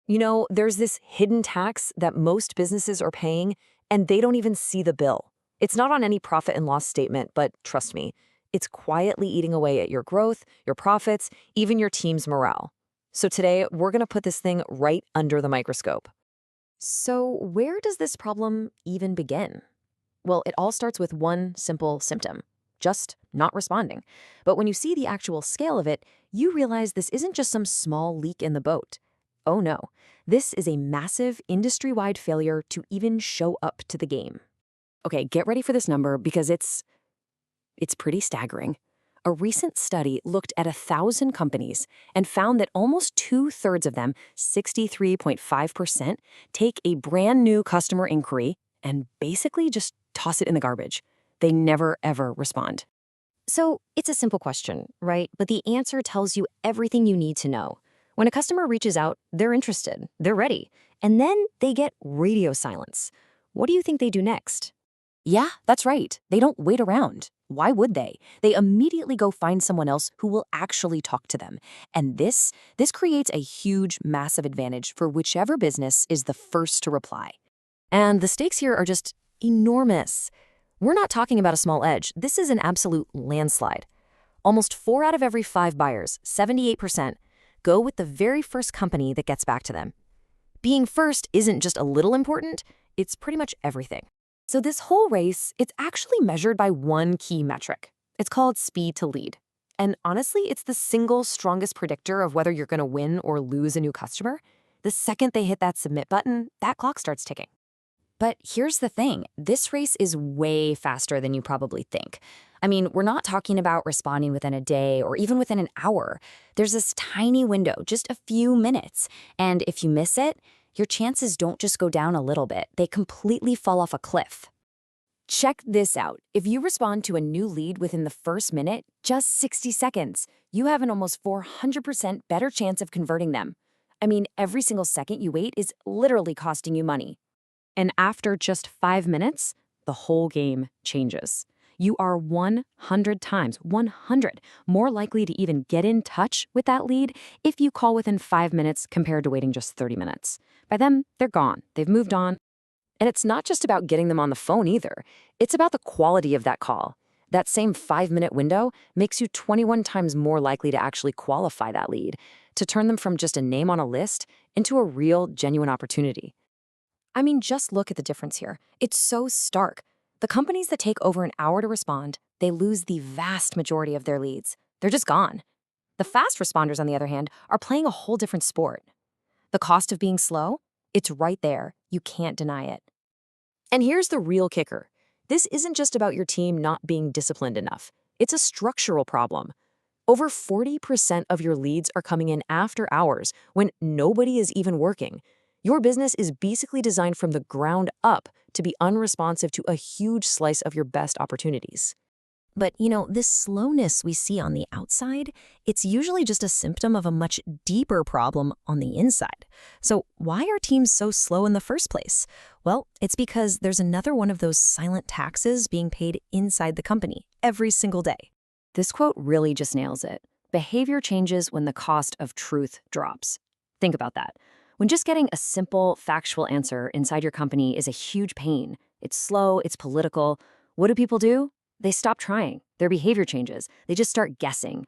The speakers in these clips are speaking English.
There's this hidden tax that most businesses are paying, and they don't even see the bill. It's not on any profit and loss statement, but trust me, it's quietly eating away at your growth, your profits, even your team's morale. So today, we're going to put this thing right under the microscope. So, where does this problem even begin? Well, it all starts with one simple symptom, just not responding. But when you see the actual scale of it, you realize this isn't just some small leak in the boat. Oh no, this is a massive industry-wide failure to even show up to the game. Okay, get ready for this number because it's pretty staggering. A recent study looked at 1,000 companies and found that almost two-thirds of them, 63.5%, take a brand new customer inquiry and basically just toss it in the garbage. They never, ever respond. So it's a simple question, right? But the answer tells you everything you need to know. When a customer reaches out, they're interested, they're ready, and then they get radio silence. What do you think they do next? Yeah, that's right. They don't wait around. Why would they? They immediately go find someone else who will actually talk to them. And this creates a huge, massive advantage for whichever business is the first to reply. And the stakes here are just enormous. We're not talking about a small edge. This is an absolute landslide. Almost 4 out of every 5 buyers, 78%, go with the very first company that gets back to them. Being first isn't just a little important, it's pretty much everything. So this whole race, it's actually measured by one key metric. It's called speed to lead. And honestly, it's the single strongest predictor of whether you're going to win or lose a new customer. The second they hit that submit button, that clock starts ticking. But here's the thing, this race is way faster than you probably think. I mean, we're not talking about responding within a day or even within an hour. There's this tiny window, just a few minutes. And if you miss it, your chances don't just go down a little bit, they completely fall off a cliff. Check this out. If you respond to a new lead within the first minute, just 60 seconds, you have an almost 400% better chance of converting them. I mean, every single second you wait is literally costing you money. And after just 5 minutes, the whole game changes. You are 100 times, 100, more likely to even get in touch with that lead if you call within 5 minutes compared to waiting just 30 minutes. By then, they're gone. They've moved on. And it's not just about getting them on the phone either. It's about the quality of that call. That same 5-minute window makes you 21 times more likely to actually qualify that lead, to turn them from just a name on a list into a real, genuine opportunity. I mean, just look at the difference here. It's so stark. The companies that take over an hour to respond, they lose the vast majority of their leads. They're just gone. The fast responders, on the other hand, are playing a whole different sport. The cost of being slow? It's right there. You can't deny it. And here's the real kicker. This isn't just about your team not being disciplined enough. It's a structural problem. Over 40% of your leads are coming in after hours when nobody is even working. Your business is basically designed from the ground up to be unresponsive to a huge slice of your best opportunities. But, this slowness we see on the outside, it's usually just a symptom of a much deeper problem on the inside. So why are teams so slow in the first place? Well, it's because there's another one of those silent taxes being paid inside the company every single day. This quote really just nails it. Behavior changes when the cost of truth drops. Think about that. When just getting a simple, factual answer inside your company is a huge pain, it's slow, it's political, what do people do? They stop trying. Their behavior changes. They just start guessing.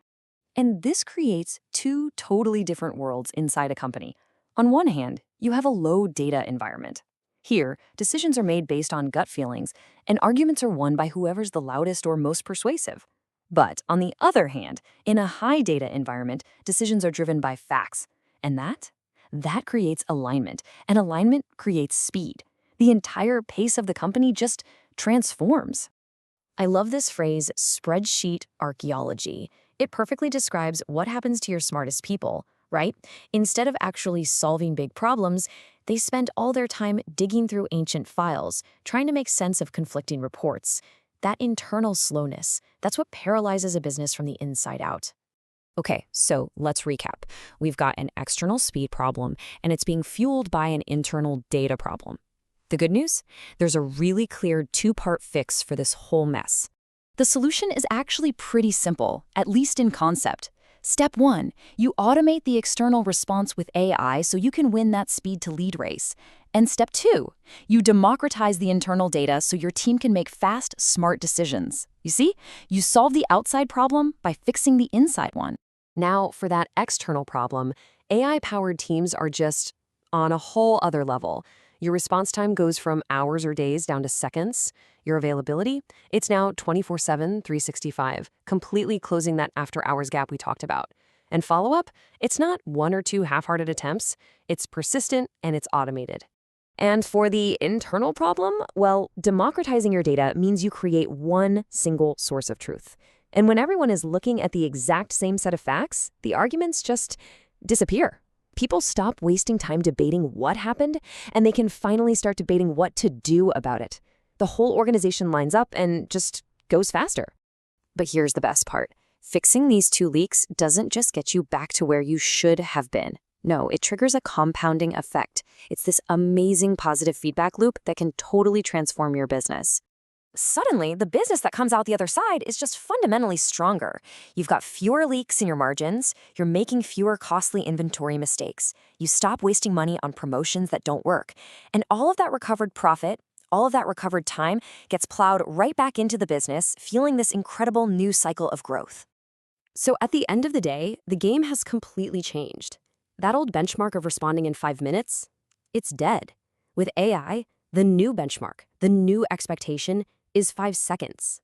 And this creates two totally different worlds inside a company. On one hand, you have a low data environment. Here, decisions are made based on gut feelings, and arguments are won by whoever's the loudest or most persuasive. But on the other hand, in a high data environment, decisions are driven by facts. And that creates alignment, and alignment creates speed. The entire pace of the company just transforms. I love this phrase, spreadsheet archaeology. It perfectly describes what happens to your smartest people, right? Instead of actually solving big problems, they spend all their time digging through ancient files, trying to make sense of conflicting reports. That internal slowness, that's what paralyzes a business from the inside out. Okay, so let's recap. We've got an external speed problem, and it's being fueled by an internal data problem. The good news? There's a really clear 2-part fix for this whole mess. The solution is actually pretty simple, at least in concept. Step 1. You automate the external response with AI so you can win that speed to lead race. And step 2. You democratize the internal data so your team can make fast, smart decisions. You see? You solve the outside problem by fixing the inside one. Now, for that external problem, AI-powered teams are just on a whole other level. Your response time goes from hours or days down to seconds. Your availability, it's now 24/7, 365, completely closing that after-hours gap we talked about. And follow-up, it's not one or two half-hearted attempts. It's persistent and it's automated. And for the internal problem, well, democratizing your data means you create one single source of truth. And when everyone is looking at the exact same set of facts, the arguments just disappear. People stop wasting time debating what happened, and they can finally start debating what to do about it. The whole organization lines up and just goes faster. But here's the best part. Fixing these 2 leaks doesn't just get you back to where you should have been. No, it triggers a compounding effect. It's this amazing positive feedback loop that can totally transform your business. Suddenly, the business that comes out the other side is just fundamentally stronger. You've got fewer leaks in your margins, you're making fewer costly inventory mistakes, you stop wasting money on promotions that don't work, and all of that recovered profit, all of that recovered time gets plowed right back into the business, fueling this incredible new cycle of growth. So at the end of the day, the game has completely changed. That old benchmark of responding in 5 minutes, it's dead. With AI, the new benchmark, the new expectation is 5 seconds.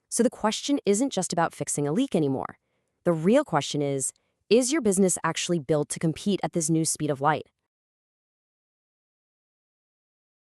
So the question isn't just about fixing a leak anymore. The real question is your business actually built to compete at this new speed of light?